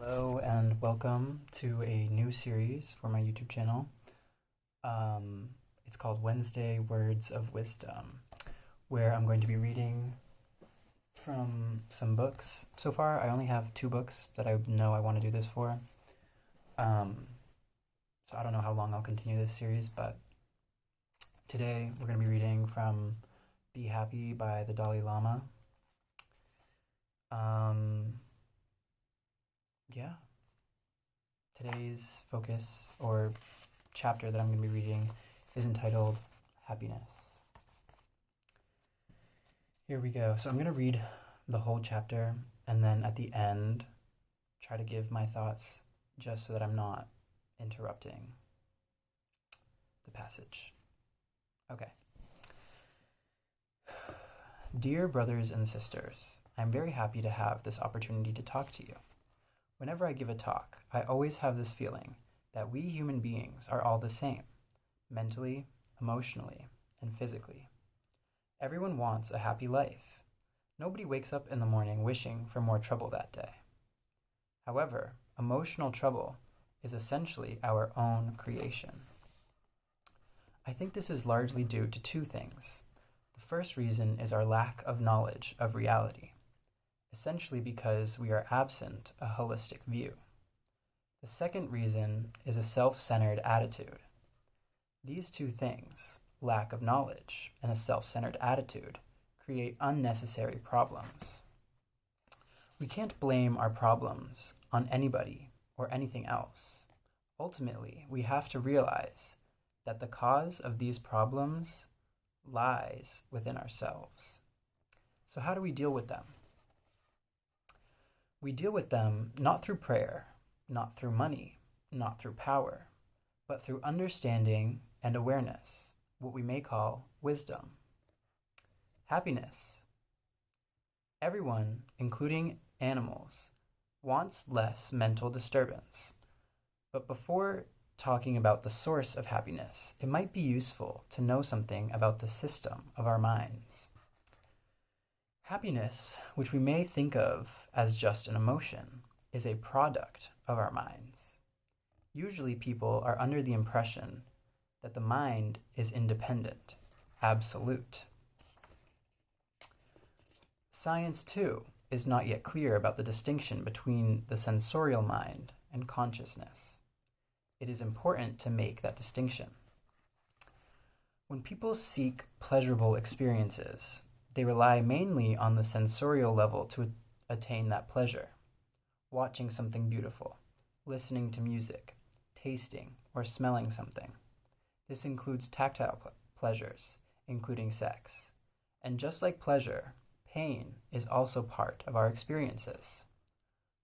Hello and welcome to a new series for my YouTube channel. It's called Wednesday Words of Wisdom, where I'm going to be reading from some books. So far, I only have 2 books that I know I want to do this for. So I don't know how long I'll continue this series, but today we're going to be reading from Be Happy by the Dalai Lama. Yeah. Today's focus or chapter that I'm going to be reading is entitled Happiness. Here we go. So I'm going to read the whole chapter and then at the end try to give my thoughts just so that I'm not interrupting the passage. Okay. Dear brothers and sisters, I'm very happy to have this opportunity to talk to you. Whenever I give a talk, I always have this feeling that we human beings are all the same, mentally, emotionally, and physically. Everyone wants a happy life. Nobody wakes up in the morning wishing for more trouble that day. However, emotional trouble is essentially our own creation. I think this is largely due to 2 things. The first reason is our lack of knowledge of reality, essentially because we are absent a holistic view. The second reason is a self-centered attitude. These 2 things, lack of knowledge and a self-centered attitude, create unnecessary problems. We can't blame our problems on anybody or anything else. Ultimately, we have to realize that the cause of these problems lies within ourselves. So how do we deal with them? We deal with them not through prayer, not through money, not through power, but through understanding and awareness, what we may call wisdom. Happiness. Everyone, including animals, wants less mental disturbance. But before talking about the source of happiness, it might be useful to know something about the system of our minds. Happiness, which we may think of as just an emotion, is a product of our minds. Usually people are under the impression that the mind is independent, absolute. Science, too, is not yet clear about the distinction between the sensorial mind and consciousness. It is important to make that distinction. When people seek pleasurable experiences, they rely mainly on the sensorial level to attain that pleasure. Watching something beautiful, listening to music, tasting or smelling something. This includes tactile pleasures, including sex. And just like pleasure, pain is also part of our experiences.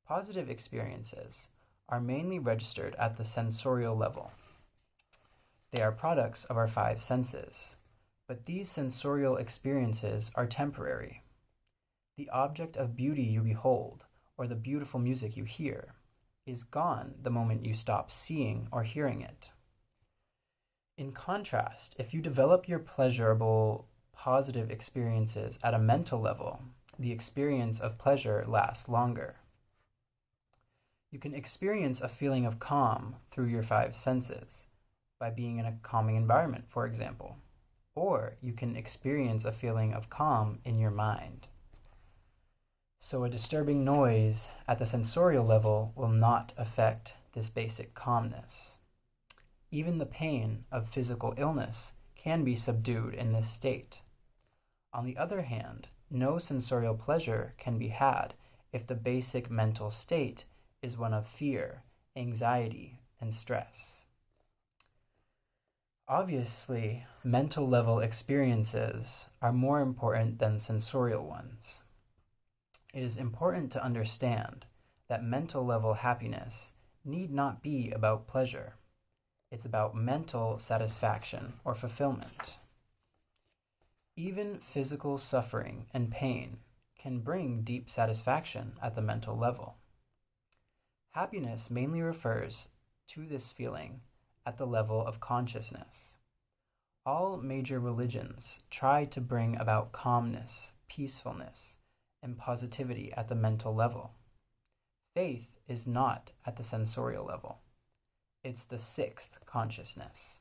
Positive experiences are mainly registered at the sensorial level. They are products of our 5 senses. But these sensorial experiences are temporary. The object of beauty you behold, or the beautiful music you hear, is gone the moment you stop seeing or hearing it. In contrast, if you develop your pleasurable, positive experiences at a mental level, the experience of pleasure lasts longer. You can experience a feeling of calm through your 5 senses, by being in a calming environment, for example. Or you can experience a feeling of calm in your mind. So a disturbing noise at the sensorial level will not affect this basic calmness. Even the pain of physical illness can be subdued in this state. On the other hand, no sensorial pleasure can be had if the basic mental state is one of fear, anxiety, and stress. Obviously, mental level experiences are more important than sensorial ones. It is important to understand that mental level happiness need not be about pleasure. It's about mental satisfaction or fulfillment. Even physical suffering and pain can bring deep satisfaction at the mental level. Happiness mainly refers to this feeling at the level of consciousness. All major religions try to bring about calmness, peacefulness, and positivity at the mental level. Faith is not at the sensorial level. It's the sixth consciousness.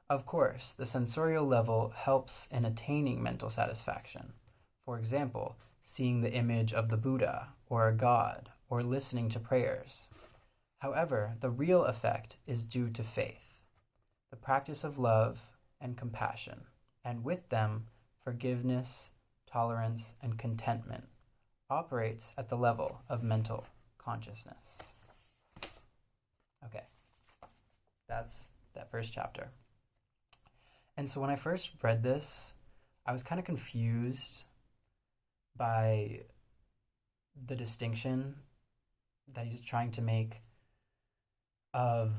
Of course, the sensorial level helps in attaining mental satisfaction. For example, seeing the image of the Buddha or a god or listening to prayers. However, the real effect is due to faith, the practice of love and compassion, and with them, forgiveness, tolerance, and contentment operates at the level of mental consciousness. Okay, that's that first chapter. And so when I first read this, I was kind of confused by the distinction that he's trying to make of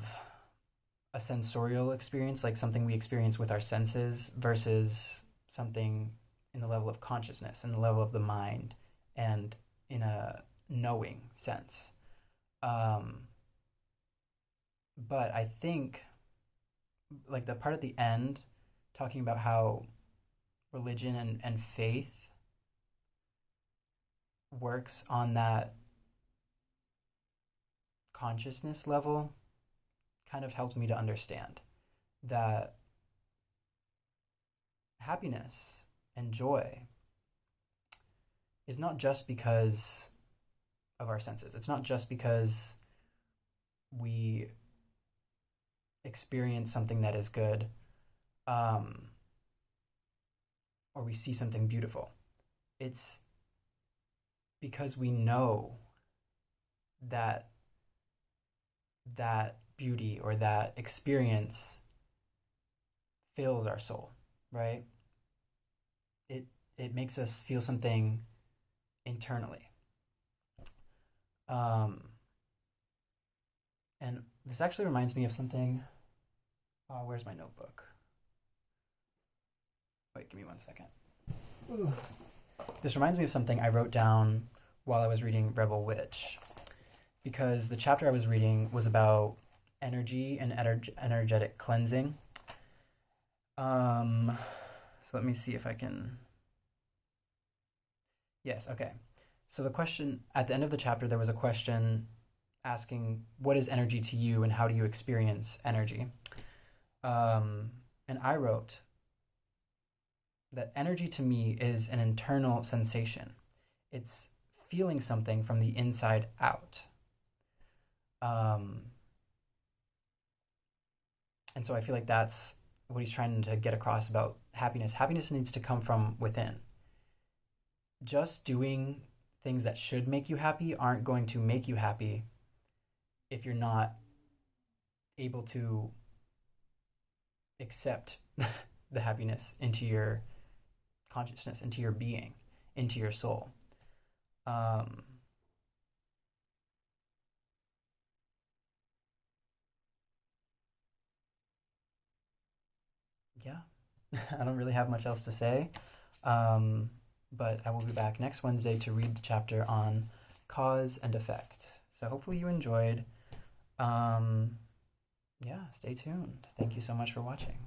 a sensorial experience, like something we experience with our senses, versus something in the level of consciousness, in the level of the mind, and in a knowing sense. But I think, like the part at the end, talking about how religion and faith works on that consciousness level, kind of helped me to understand that happiness and joy is not just because of our senses. It's not just because we experience something that is good, or we see something beautiful. It's because we know that that beauty or that experience fills our soul, right? It makes us feel something internally. And this actually reminds me of something. Oh, where's my notebook? Wait, give me 1 second. Ooh. This reminds me of something I wrote down while I was reading Rebel Witch, because the chapter I was reading was about energy and energetic cleansing. So let me see if I can... Yes, okay. So the question, at the end of the chapter, there was a question asking, what is energy to you and how do you experience energy? And I wrote that energy to me is an internal sensation. It's feeling something from the inside out. And so I feel like that's what he's trying to get across about happiness. Happiness needs to come from within. Just doing things that should make you happy aren't going to make you happy if you're not able to accept the happiness into your consciousness, into your being, into your soul. Yeah, I don't really have much else to say, but I will be back next Wednesday to read the chapter on cause and effect. So hopefully you enjoyed. Yeah, stay tuned. Thank you so much for watching.